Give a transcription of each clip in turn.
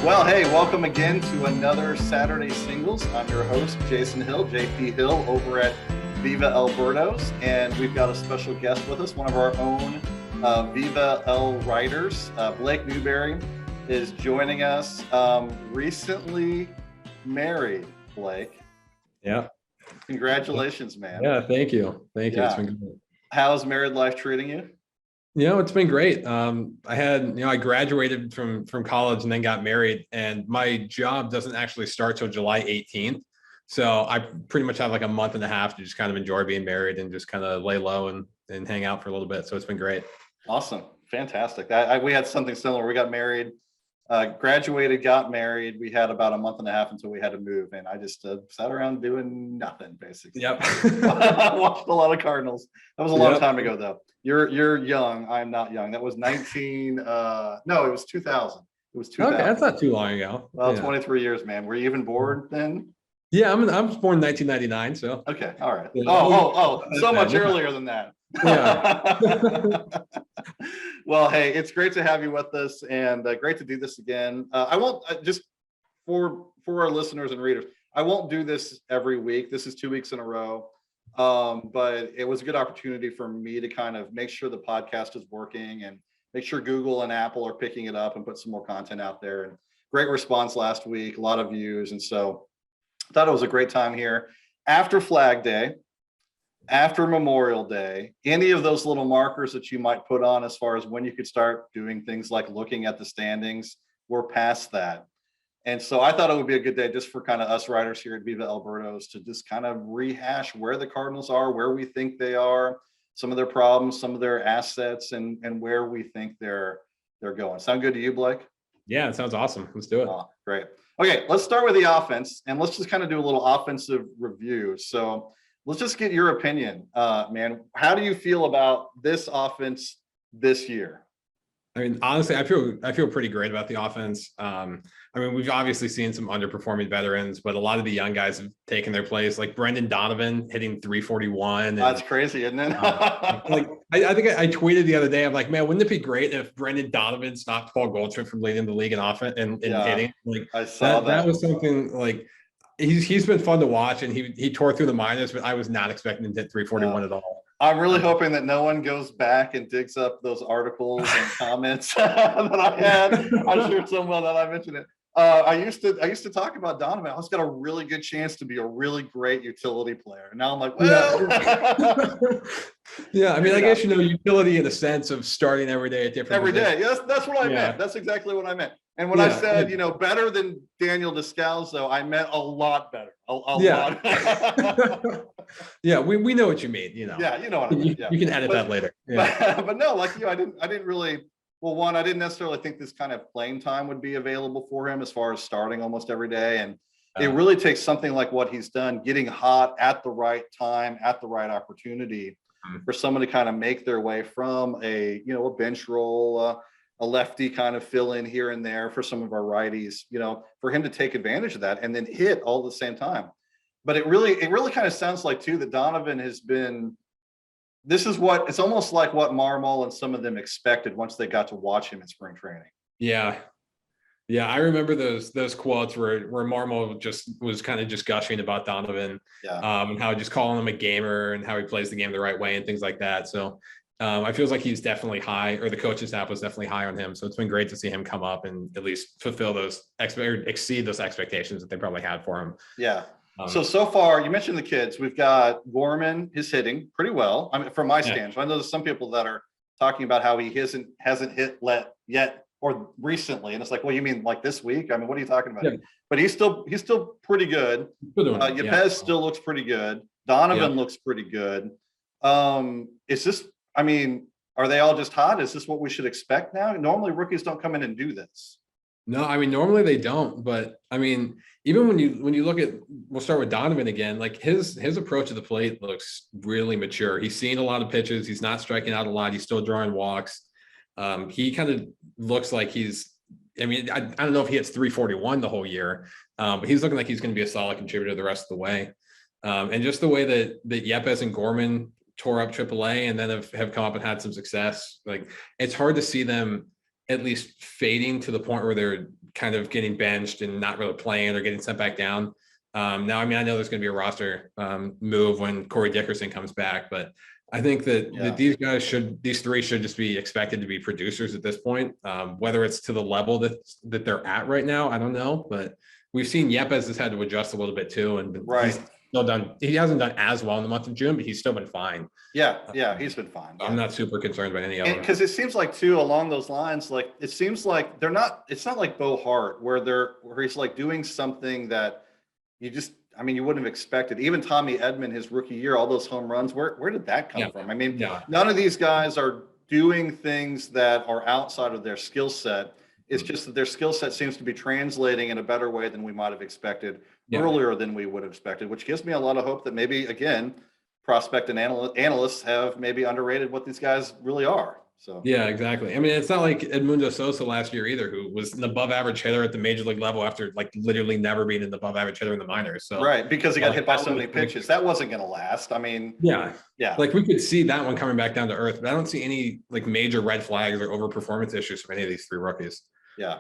Well, hey, welcome again to another Saturday Singles. I'm your host, Jason Hill, JP Hill, over at Viva El Birdos, and we've got a special guest with us, one of our own Viva El writers. Blake Newberry is joining us. Recently married, Blake. Yeah. Congratulations, man. Yeah, thank you. Thank you. It's been good. How's married life treating you? It's been great. I graduated from college and then got married, and my job doesn't actually start till July 18th. So I pretty much have like a month and a half to just kind of enjoy being married and just kind of lay low and hang out for a little bit. So it's been great. Awesome. Fantastic. We had something similar. We got married, graduated, got married. We had about a month and a half until we had to move. And I just sat around doing nothing, basically. Yep. I watched a lot of Cardinals. That was a long time ago, though. You're young. I'm not young. That was 19. No, it was 2000. It was 2000. Okay, that's not too long ago. Well, 23 years, man. Were you even born then? Yeah, I was born in 1999. So. Okay. All right. Yeah. Oh, so much earlier than that. Yeah. Well, hey, it's great to have you with us, and great to do this again. I won't just for our listeners and readers, I won't do this every week. This is 2 weeks in a row. But it was a good opportunity for me to kind of make sure the podcast is working and make sure Google and Apple are picking it up and put some more content out there. And great response last week, a lot of views. And so I thought it was a great time here after Flag Day, after Memorial Day, any of those little markers that you might put on as far as when you could start doing things like looking at the standings, we're past that. And so I thought it would be a good day just for kind of us writers here at Viva El Birdos to just kind of rehash where the Cardinals are, where we think they are, some of their problems, some of their assets, and where we think they're going. Sound good to you, Blake? Yeah, it sounds awesome. Let's do it. Oh, great. Okay, let's start with the offense, and let's just kind of do a little offensive review. So let's just get your opinion, man. How do you feel about this offense this year? I mean, honestly, I feel pretty great about the offense. We've obviously seen some underperforming veterans, but a lot of the young guys have taken their place, like Brendan Donovan hitting 341. That's crazy, isn't it? I think I tweeted the other day, I'm like, man, wouldn't it be great if Brendan Donovan stopped Paul Goldschmidt from leading the league in offense and hitting? Like, I saw that was something like he's been fun to watch, and he tore through the minors, but I was not expecting him to hit 341 at all. I'm really hoping that no one goes back and digs up those articles and comments that I had. I'm sure someone that I mentioned it. I used to talk about Donovan. I was got a really good chance to be a really great utility player. Now I'm like, well, yeah. I mean, I guess utility in the sense of starting every day at different. Every day, yes, that's what I meant. That's exactly what I meant. And when I said, better than Daniel Descalso, I meant a lot better. A lot. Yeah, we know what you mean. Yeah, you know what I mean. You can edit that later. Yeah. But no, like you, I didn't really. Well, one, I didn't necessarily think this kind of playing time would be available for him as far as starting almost every day. And it really takes something like what he's done, getting hot at the right time, at the right opportunity, for someone to kind of make their way from a bench role, a lefty kind of fill in here and there for some of our righties, for him to take advantage of that and then hit all at the same time. But it really kind of sounds like too that Donovan has been. It's almost like what Marmol and some of them expected once they got to watch him in spring training. Yeah. I remember those quotes where Marmol just was kind of just gushing about Donovan, and how just calling him a gamer and how he plays the game the right way and things like that. So I feel like he's definitely high, or the coaching staff was definitely high on him. So it's been great to see him come up and at least fulfill those exceed those expectations that they probably had for him. Yeah. So far, you mentioned the kids. We've got Gorman is hitting pretty well. I mean, from my stance, I know there's some people that are talking about how he hasn't hit yet or recently, and it's like, well, you mean like this week? I mean, what are you talking about? Yeah. But he's still pretty good. Yepez still looks pretty good. Donovan looks pretty good. Is this? I mean, are they all just hot? Is this what we should expect now? Normally, rookies don't come in and do this. No, I mean, normally they don't, but I mean, even when you look at, we'll start with Donovan again, like his approach to the plate looks really mature. He's seen a lot of pitches. He's not striking out a lot. He's still drawing walks. He kind of looks like I don't know if he hits 341 the whole year, but he's looking like he's going to be a solid contributor the rest of the way. And just the way that Yepez and Gorman tore up AAA and then have come up and had some success. Like, it's hard to see them at least fading to the point where they're kind of getting benched and not really playing or getting sent back down. Now, I mean, I know there's going to be a roster move when Corey Dickerson comes back, but I think that these three should just be expected to be producers at this point. Whether it's to the level that they're at right now, I don't know, but we've seen Yepes has had to adjust a little bit too, and he's still done. He hasn't done as well in the month of June, but he's still been fine. Yeah, he's been fine. I'm not super concerned by any of them because it seems like too along those lines, like it seems like they're not. It's not like Bo Hart where he's like doing something that you just. I mean, you wouldn't have expected. Even Tommy Edman, his rookie year, all those home runs. Where did that come from? I mean, none of these guys are doing things that are outside of their skill set. It's just that their skill set seems to be translating in a better way than we might have expected earlier than we would have expected, which gives me a lot of hope that maybe, again, prospect and analysts have maybe underrated what these guys really are. So yeah, exactly. I mean, it's not like Edmundo Sosa last year either, who was an above average hitter at the major league level after like literally never being an above average hitter in the minors. So right, because he got hit by so many pitches. That wasn't going to last. I mean, yeah. Like we could see that one coming back down to earth, but I don't see any like major red flags or overperformance issues from any of these three rookies. Yeah.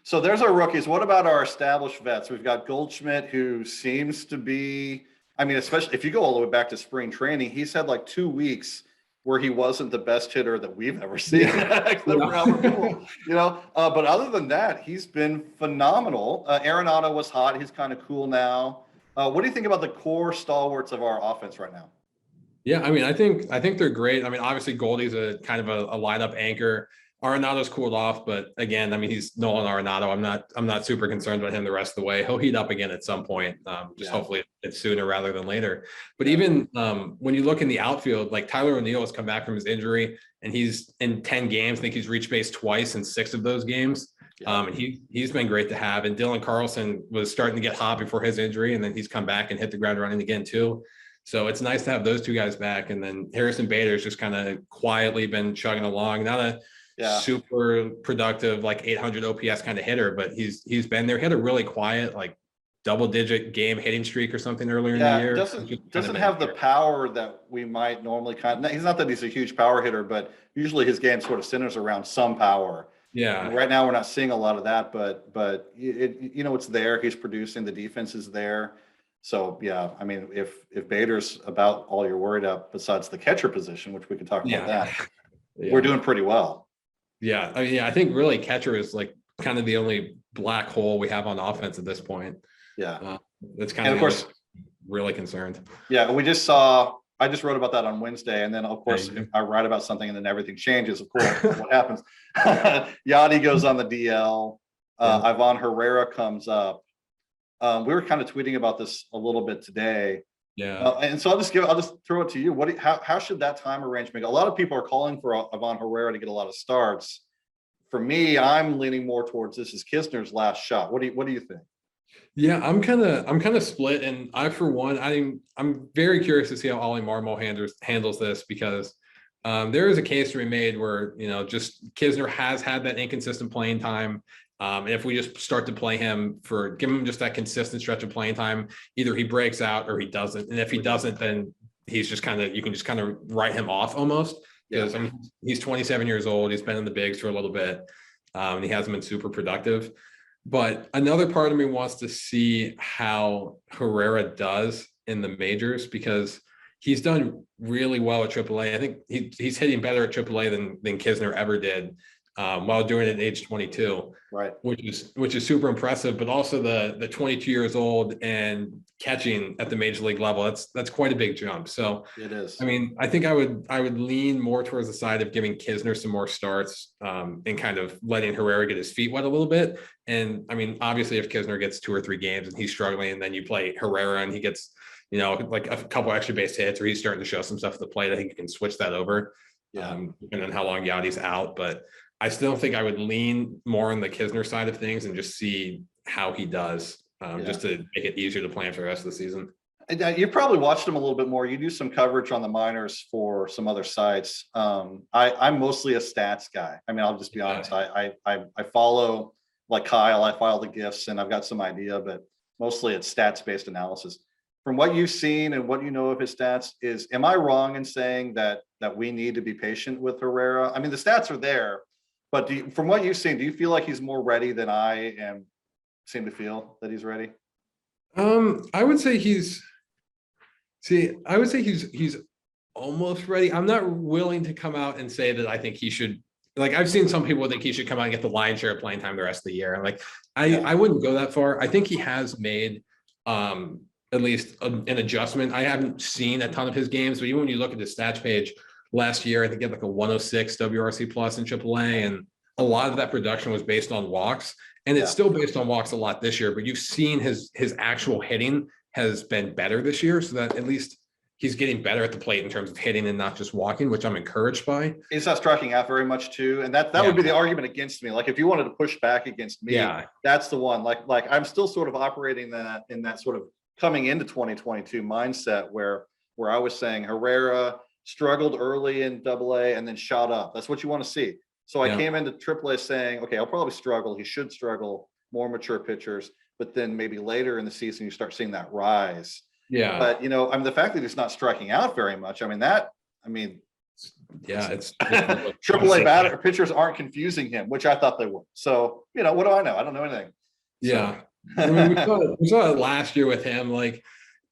So there's our rookies. What about our established vets? We've got Goldschmidt, who seems to be, I mean, especially if you go all the way back to spring training, he's had like 2 weeks where he wasn't the best hitter that we've ever seen. But other than that, he's been phenomenal. Arenado was hot. He's kind of cool now. What do you think about the core stalwarts of our offense right now? Yeah, I mean, I think they're great. I mean, obviously Goldie's a kind of a lineup anchor. Arenado's cooled off, but again, I mean, he's Nolan Arenado. I'm not super concerned about him the rest of the way. He'll heat up again at some point. Hopefully it's sooner rather than later. But even when you look in the outfield, like Tyler O'Neill has come back from his injury and he's in 10 games. I think he's reached base twice in 6 of those games. And he's been great to have. And Dylan Carlson was starting to get hot before his injury, and then he's come back and hit the ground running again too. So it's nice to have those two guys back. And then Harrison Bader's just kind of quietly been chugging along. Not a super productive, like 800 OPS kind of hitter, but he's been there. He had a really quiet, like double-digit game hitting streak or something earlier in the year. Doesn't have the power that we might normally he's not that he's a huge power hitter, but usually his game sort of centers around some power. Yeah. And right now we're not seeing a lot of that, but it's there. He's producing. The defense is there. So yeah, I mean, if Bader's about all you're worried about besides the catcher position, which we can talk about that, we're doing pretty well. Yeah, I mean, I think really catcher is like kind of the only black hole we have on offense at this point. Yeah, that's kind of course really concerned. Yeah, I just wrote about that on Wednesday, and then of course I write about something, and then everything changes. Of course, what happens? Yachty goes on the DL. Ivan Herrera comes up. We were kind of tweeting about this a little bit today. Yeah. And so I'll just throw it to you. How should that time arrangement go? A lot of people are calling for Ivan Herrera to get a lot of starts. For me, I'm leaning more towards this is Kisner's last shot. What do you think? Yeah, I'm kind of split, and for one, I'm very curious to see how Ollie Marmol handles this, because there is a case to be made where just Kisner has had that inconsistent playing time. And if we just start to play him give him just that consistent stretch of playing time, either he breaks out or he doesn't. And if he doesn't, then he's just you can just kind of write him off almost, because I mean, he's 27 years old. He's been in the bigs for a little bit. And he hasn't been super productive. But another part of me wants to see how Herrera does in the majors, because he's done really well at AAA. I think he's hitting better at AAA than Kisner ever did. While doing it at age 22, right? Which is super impressive, but also the 22 years old and catching at the major league level, that's quite a big jump. So it is. I mean, I think I would lean more towards the side of giving Kisner some more starts, and kind of letting Herrera get his feet wet a little bit. And I mean, obviously, if Kisner gets 2 or 3 games and he's struggling, and then you play Herrera and he gets like a couple extra base hits, or he's starting to show some stuff at the plate, I think you can switch that over. And then how long Yachty's out, but I still think I would lean more on the Kisner side of things and just see how he does, just to make it easier to plan for the rest of the season. And you probably watched him a little bit more. You do some coverage on the minors for some other sites. I'm mostly a stats guy. I mean, I'll just be honest. I follow, like Kyle, I follow the gifts, and I've got some idea, but mostly it's stats-based analysis. From what you've seen and what you know of his stats, am I wrong in saying that we need to be patient with Herrera? I mean, the stats are there, But from what you've seen, do you feel like he's more ready than I seem to feel that he's ready? I would say he's almost ready. I'm not willing to come out and say that I think he should. Like, I've seen some people think he should come out and get the lion's share of playing time the rest of the year. Like, I wouldn't go that far. I think he has made at least an adjustment. I haven't seen a ton of his games, but even when you look at the stats page last year, I think he had like a 106 WRC plus in AAA, and a lot of that production was based on walks, and it's still based on walks a lot this year. But you've seen his actual hitting has been better this year, so that at least he's getting better at the plate in terms of hitting and not just walking, which I'm encouraged by. He's not striking out very much too. And that would be the argument against me. Like, if you wanted to push back against me, that's the one. Like I'm still sort of operating in that sort of coming into 2022 mindset where I was saying Herrera struggled early in AA and then shot up. That's what you want to see. So I came into AAA saying, okay, I'll probably struggle. He should struggle, more mature pitchers, but then maybe later in the season, you start seeing that rise. Yeah. But, I mean, the fact that he's not striking out very much, it's AAA batter pitchers aren't confusing him, which I thought they would. So, what do I know? I don't know anything. Yeah. So. I mean, we saw it last year with him. Like,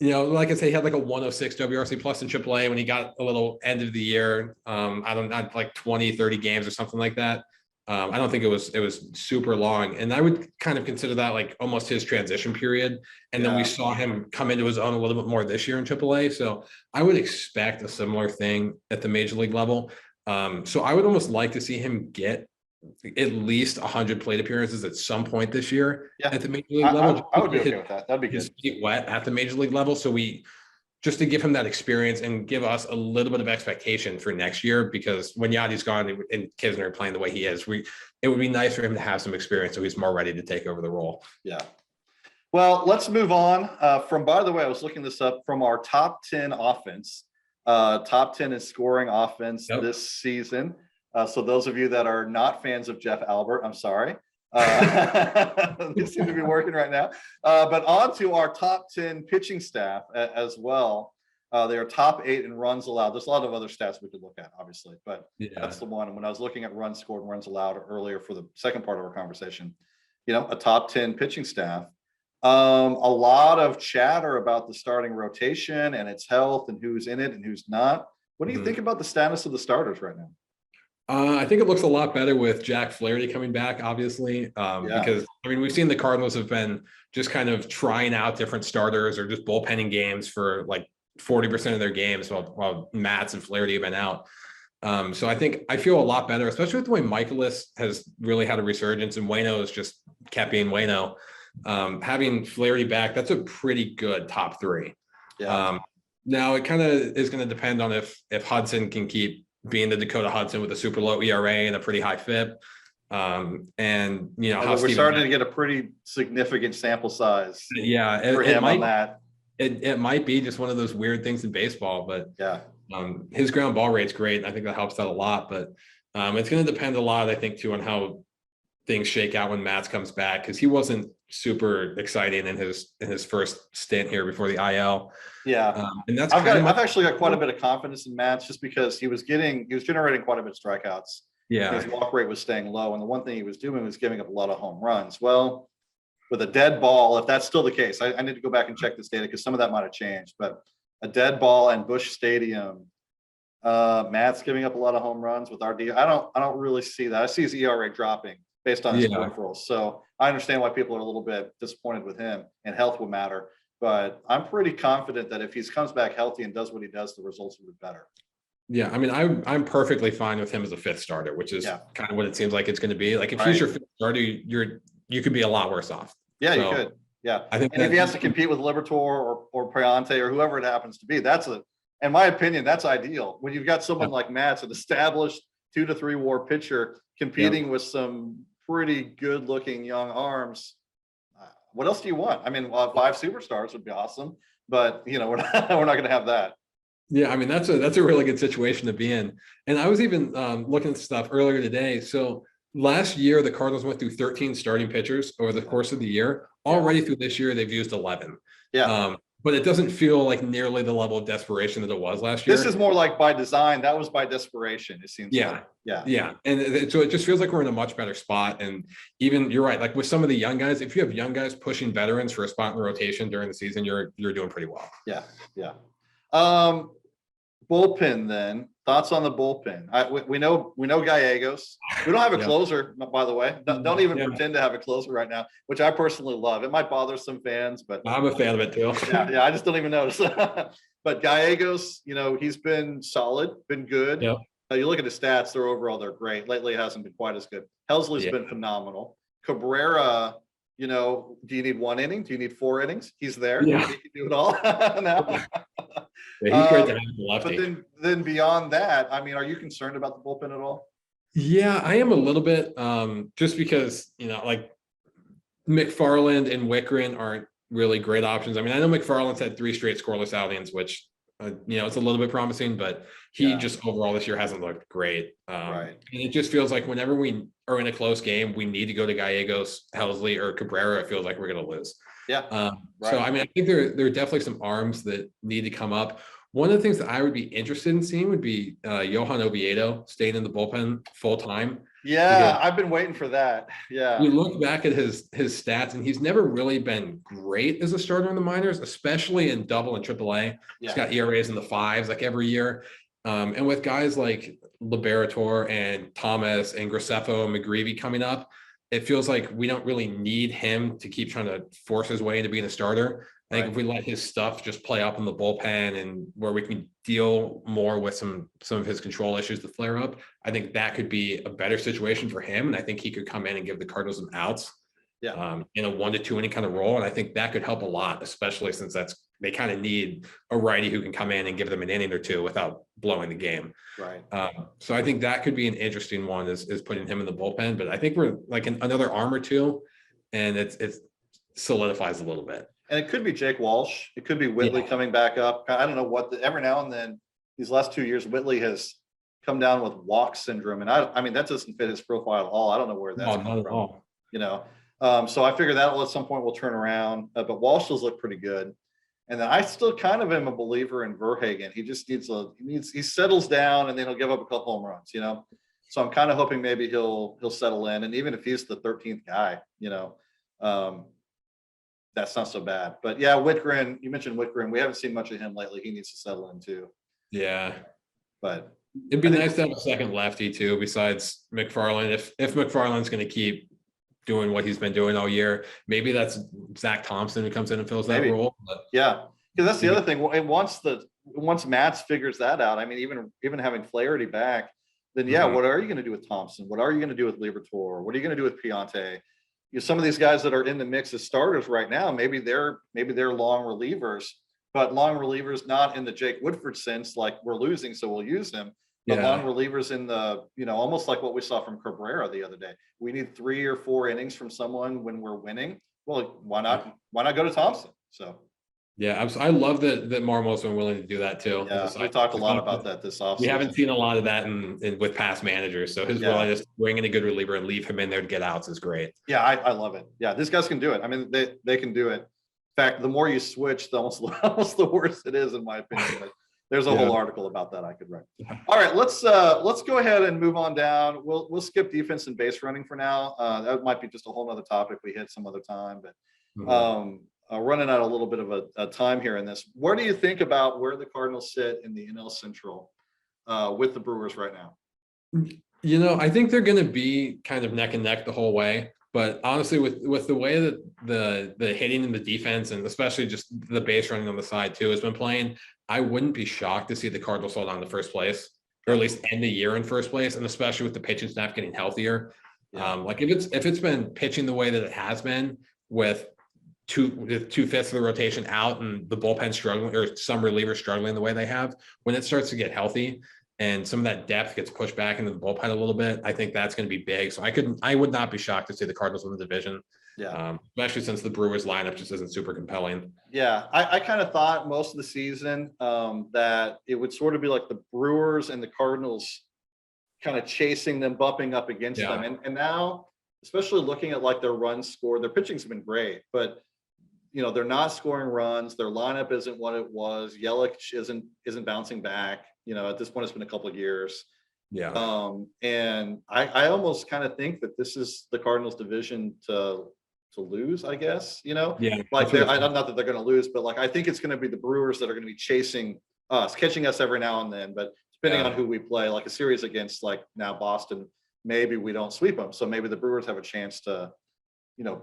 like I say, he had like a 106 WRC plus in AAA when he got a little end of the year. Not like 20, 30 games or something like that. I don't think it was super long, and I would kind of consider that like almost his transition period. And then we saw him come into his own a little bit more this year in AAA. So I would expect a similar thing at the major league level. So I would almost like to see him get at least 100 plate appearances at some point this year at the major league level. I would be okay with that. That'd be good. His feet wet at the major league level. So just to give him that experience and give us a little bit of expectation for next year, because when Yadi's gone and Kisner playing the way he is, it would be nice for him to have some experience so he's more ready to take over the role. Yeah. Well, let's move on by the way, I was looking this up from our top 10 offense, top 10 in scoring offense this season. So those of you that are not fans of Jeff Albert, I'm sorry. They seem to be working right now. But on to our top 10 pitching staff as well. They are top 8 in runs allowed. There's a lot of other stats we could look at, obviously, but that's the one. And when I was looking at runs scored and runs allowed earlier for the second part of our conversation, a top 10 pitching staff. A lot of chatter about the starting rotation and its health and who's in it and who's not. What do you think about the status of the starters right now? I think it looks a lot better with Jack Flaherty coming back, obviously, because we've seen the Cardinals have been just kind of trying out different starters or just bullpenning games for like 40% of their games while Matz and Flaherty have been out. So I feel a lot better, especially with the way Michaelis has really had a resurgence and Waino has just kept being Waino. Having Flaherty back, that's a pretty good top 3. Yeah. Now it kind of is going to depend on if Hudson can keep being the Dakota Hudson with a super low ERA and a pretty high FIP. And how we're starting to get a pretty significant sample size. Yeah. It might be just one of those weird things in baseball, but his ground ball rate's great. And I think that helps out a lot, but it's going to depend a lot, I think, too, on how things shake out when Matz comes back, because he wasn't super exciting in his first stint here before the IL. Yeah, and that's I've actually got quite a bit of confidence in Matz just because he was generating quite a bit of strikeouts. Yeah, his walk rate was staying low, and the one thing he was doing was giving up a lot of home runs. Well, with a dead ball, if that's still the case, I need to go back and check this data because some of that might have changed. But a dead ball and Busch Stadium, Matz giving up a lot of home runs with RD. I don't really see that. I see his ERA dropping based on his peripherals. So I understand why people are a little bit disappointed with him, and health will matter. But I'm pretty confident that if he comes back healthy and does what he does, the results will be better. Yeah, I mean, I'm perfectly fine with him as a 5th starter, which is kind of what it seems like it's going to be. Like if he's your 5th starter, you could be a lot worse off. Yeah, you could. Yeah, I think, and if he has to compete with Liberatore or Priante or whoever it happens to be, in my opinion, that's ideal. When you've got someone like Matz, an established 2 to 3 WAR pitcher, competing with some pretty good-looking young arms. What else do you want? I mean, 5 superstars would be awesome, but we're not going to have that. Yeah, I mean that's a really good situation to be in. And I was even looking at stuff earlier today. So last year the Cardinals went through 13 starting pitchers over the course of the year. Already through this year they've used 11. Yeah. but it doesn't feel like nearly the level of desperation that it was last year. This is more like by design. That was by desperation, it seems Yeah. like. Yeah. Yeah. And so it just feels like we're in a much better spot. And even you're right, like with some of the young guys, if you have young guys pushing veterans for a spot in the rotation during the season, you're doing pretty well. Yeah. Yeah. Bullpen then. Thoughts on the bullpen? We know Gallegos. We don't have a Yeah. closer, by the way. Don't even Yeah. pretend to have a closer right now, which I personally love. It might bother some fans, but I'm a fan of it too. yeah, I just don't even notice. But Gallegos, he's been solid, been good. Yeah. You look at his stats; they're great. Lately, it hasn't been quite as good. Helsley's been phenomenal. Cabrera, do you need 1 inning? Do you need 4 innings? He's there. Yeah. He can do it all now. Yeah, he's great to have the lefty. But then beyond that, I mean, are you concerned about the bullpen at all? Yeah, I am a little bit, just because, like McFarland and Wickren aren't really great options. I mean, I know McFarland's had 3 straight scoreless outings, which, it's a little bit promising, but he just overall this year hasn't looked great. Right. And it just feels like whenever we are in a close game, we need to go to Gallegos, Helsley, or Cabrera. It feels like we're going to lose. Yeah. Right. So, I mean, I think there are definitely some arms that need to come up. One of the things that I would be interested in seeing would be Johan Oviedo staying in the bullpen full time. Yeah, I've been waiting for that. Yeah. You look back at his stats, and he's never really been great as a starter in the minors, especially in double and triple A. He's got ERAs in the 5s like every year. And with guys like Liberator and Thomas and Graceffo and McGreevy coming up, it feels like we don't really need him to keep trying to force his way into being a starter. I think if we let his stuff just play up in the bullpen and where we can deal more with some of his control issues to flare up, I think that could be a better situation for him. And I think he could come in and give the Cardinals some outs in a 1 to 2 inning kind of role. And I think that could help a lot, especially since they kind of need a righty who can come in and give them an inning or 2 without blowing the game. Right. So I think that could be an interesting one is putting him in the bullpen, but I think we're like another arm or 2 and it's solidifies a little bit. And it could be Jake Walsh. It could be Whitley coming back up. I don't know every now and then these last 2 years, Whitley has come down with walk syndrome. And I mean, that doesn't fit his profile at all. I don't know where that's coming from, so I figure that at some point will turn around, but Walsh does look pretty good. And then I still kind of am a believer in Verhagen. He just he settles down and then he'll give up a couple home runs, So I'm kind of hoping maybe he'll settle in. And even if he's the 13th guy, that's not so bad. But yeah, Wickren, you mentioned Wickren. We haven't seen much of him lately. He needs to settle in too. Yeah. But it'd be nice to have a second lefty too, besides McFarland. If McFarland's going to keep doing what he's been doing all year, maybe that's Zach Thompson who comes in and fills that role. But yeah, because that's the other thing. Once Matz figures that out, I mean, even having Flaherty back, then what are you going to do with Thompson? What are you going to do with Liberatore? What are you going to do with Piante? Some of these guys that are in the mix as starters right now, maybe they're long relievers, but long relievers not in the Jake Woodford sense, like we're losing, so we'll use him. But long relievers in the, almost like what we saw from Cabrera the other day. We need 3 or 4 innings from someone when we're winning. Well, why not go to Thompson? So. Yeah, I love that Marmo's been willing to do that too. Yeah, we talked a lot about that this offseason. We haven't seen a lot of that in with past managers. So his willingness to bring in a good reliever and leave him in there to get outs is great. Yeah, I love it. Yeah, these guys can do it. I mean, they can do it. In fact, the more you switch, the almost the worse it is, in my opinion. But there's a whole article about that I could write. All right, let's go ahead and move on down. We'll skip defense and base running for now. That might be just a whole other topic we hit some other time, but. Running out a little bit of a time here in this. What do you think about where the Cardinals sit in the NL Central with the Brewers right now? I think they're going to be kind of neck and neck the whole way. But honestly, with the way that the hitting and the defense, and especially just the base running on the side too, has been playing, I wouldn't be shocked to see the Cardinals hold on to first place, or at least end the year in first place, and especially with the pitching staff getting healthier. Like if it's been pitching the way that it has been with 2/5 of the rotation out and the bullpen struggling, or some relievers struggling the way they have, when it starts to get healthy and some of that depth gets pushed back into the bullpen a little bit, I think that's going to be big. So I would not be shocked to see the Cardinals win the division. Yeah. Especially since the Brewers lineup just isn't super compelling. Yeah. I kind of thought most of the season that it would sort of be like the Brewers and the Cardinals kind of chasing them, bumping up against them. And now, especially looking at like their runs scored, their pitching's been great, but they're not scoring runs. Their lineup isn't what it was. Yelich isn't bouncing back. At this point, it's been a couple of years. Yeah. And I almost kind of think that this is the Cardinals division to lose, I guess, Yeah. like not that they're going to lose, but like, I think it's going to be the Brewers that are going to be catching us every now and then, but depending on who we play, like a series against like now Boston, maybe we don't sweep them. So maybe the Brewers have a chance to,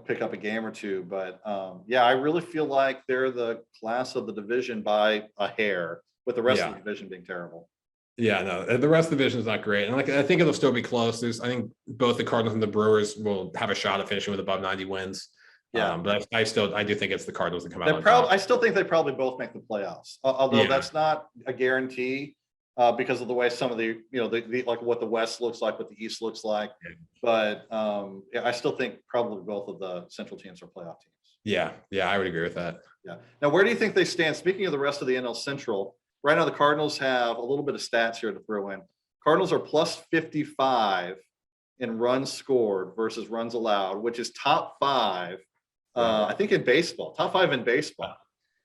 pick up a game or two, but I really feel like they're the class of the division by a hair, with the rest of the division being terrible. Yeah, no, the rest of the division is not great. And like, I think it'll still be close. I think both the Cardinals and the Brewers will have a shot at finishing with above 90 wins. Yeah. But I do think it's the Cardinals that come out on top. I still think they probably both make the playoffs, although that's not a guarantee because of the way some of the like what the West looks like, what the East looks like. Yeah. But I still think probably both of the Central teams are playoff teams. Yeah, I would agree with that. Yeah. Now, where do you think they stand? Speaking of the rest of the NL Central, right now the Cardinals have a little bit of stats here to throw in. Cardinals are plus 55 in runs scored versus runs allowed, which is top 5. I think in baseball, top 5 in baseball.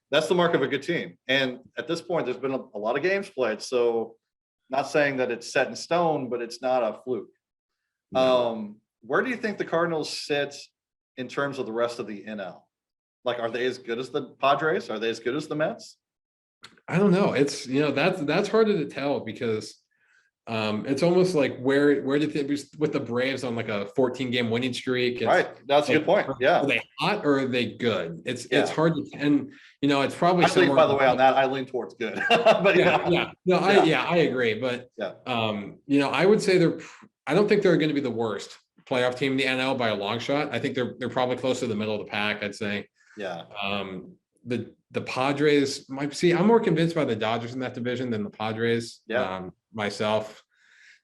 That's the mark of a good team. And at this point, there's been a lot of games played. So not saying that it's set in stone, but it's not a fluke. No. Where do you think the Cardinals sit in terms of the rest of the NL? Like, are they as good as the Padres? Are they as good as the Mets? I don't know. It's, that's harder to tell because it's almost like where did they with the Braves on like a 14-game winning streak? Right. That's a good point. Yeah. Are they hot or are they good? It's hard to, and it's probably. By the way, on that, I lean towards good. But I agree. But I would say I don't think they're going to be the worst playoff team in the NL by a long shot. I think they're probably close to the middle of the pack, I'd say. Yeah. The Padres might see. I'm more convinced by the Dodgers in that division than the Padres. Yeah. Myself.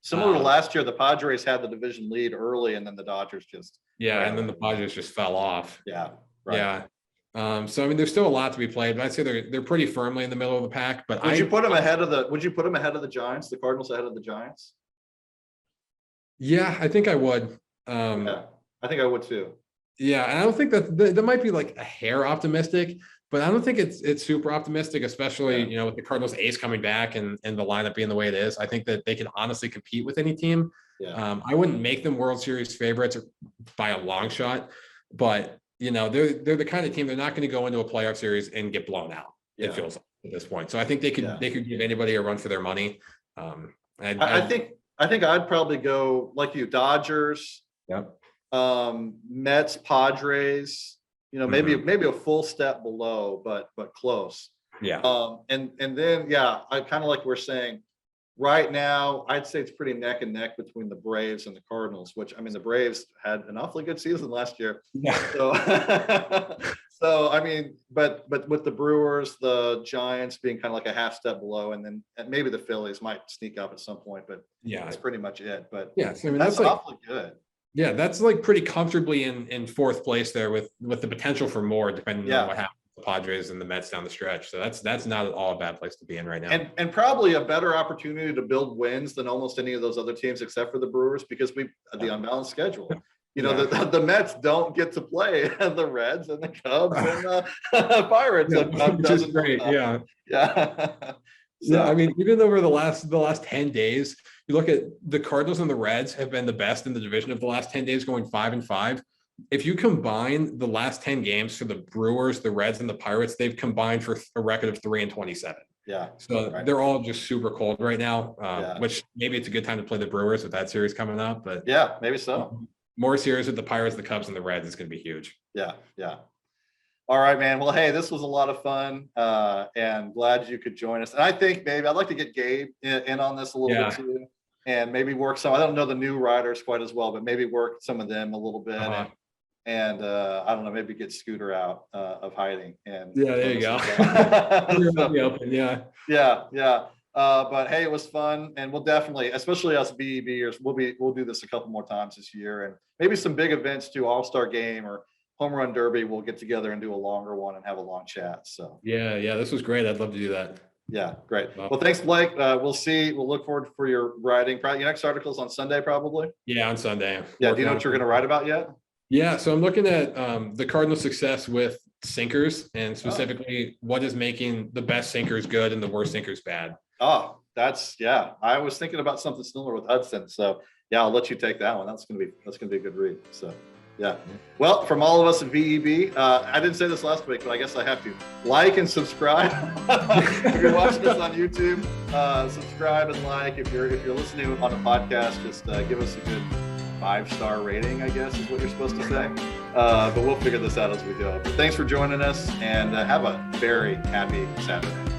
Similar to last year, the Padres had the division lead early, and then the Dodgers just. And then the Padres just fell off. Yeah. Right. Yeah. So I mean, there's still a lot to be played, but I'd say they're pretty firmly in the middle of the pack. But would you put them ahead of the Giants? The Cardinals ahead of the Giants? Yeah, I think I would. I think I would too. Yeah, and I don't think that might be like a hair optimistic, but I don't think it's super optimistic, especially with the Cardinals ace coming back and the lineup being the way it is. I think that they can honestly compete with any team. Yeah. I wouldn't make them World Series favorites by a long shot, but they're the kind of team they're not going to go into a playoff series and get blown out. Yeah. It feels like at this point. So I think they could give anybody a run for their money. I think I'd probably go like you, Dodgers. Yep. Mets, Padres, maybe a full step below, but close. Yeah. And then I kind of like we're saying right now, I'd say it's pretty neck and neck between the Braves and the Cardinals, which I mean the Braves had an awfully good season last year. Yeah. So I mean, but with the Brewers, the Giants being kind of like a half step below, and maybe the Phillies might sneak up at some point, but that's pretty much it. But so I mean that's awfully good. Yeah, that's like pretty comfortably in fourth place there with the potential for more, depending on what happens with the Padres and the Mets down the stretch. So that's not at all a bad place to be in right now. And probably a better opportunity to build wins than almost any of those other teams, except for the Brewers, because the unbalanced schedule. The Mets don't get to play the Reds and the Cubs and the Pirates. Which is great. Yeah. So, I mean, even over the last 10 days, you look at the Cardinals and the Reds have been the best in the division of the last 10 days, going 5-5. If you combine the last 10 games for the Brewers, the Reds, and the Pirates, they've combined for a record of 3-27. Yeah. So they're all just super cold right now, which maybe it's a good time to play the Brewers with that series coming up. But yeah, maybe so. More series with the Pirates, the Cubs, and the Reds is going to be huge. Yeah. All right, man. Well, hey, this was a lot of fun, and glad you could join us. And I think maybe I'd like to get Gabe in on this a little bit too, and maybe work some. I don't know the new riders quite as well, but maybe work some of them a little bit, and I don't know, maybe get Scooter out of hiding. And there you go. But hey, it was fun, and we'll definitely, especially us BEBers, we'll do this a couple more times this year, and maybe some big events too, All-Star Game or Home Run Derby. We'll get together and do a longer one and have a long chat. So yeah, this was great. I'd love to do that. Yeah, great. Well, thanks, Blake. We'll look forward for your writing. Probably your next article's on Sunday, probably. Yeah, on Sunday. Yeah. Do you know what you're going to write about yet? Yeah, so I'm looking at the Cardinals' success with sinkers, and specifically what is making the best sinkers good and the worst sinkers bad. Oh, yeah. I was thinking about something similar with Hudson. So yeah, I'll let you take that one. That's gonna be a good read. So yeah. Well, from all of us at VEB, I didn't say this last week, but I guess I have to like and subscribe. If you're watching this on YouTube, subscribe and like. If you're listening on a podcast, just give us a good 5-star rating, I guess is what you're supposed to say. But we'll figure this out as we go. But thanks for joining us, and have a very happy Saturday.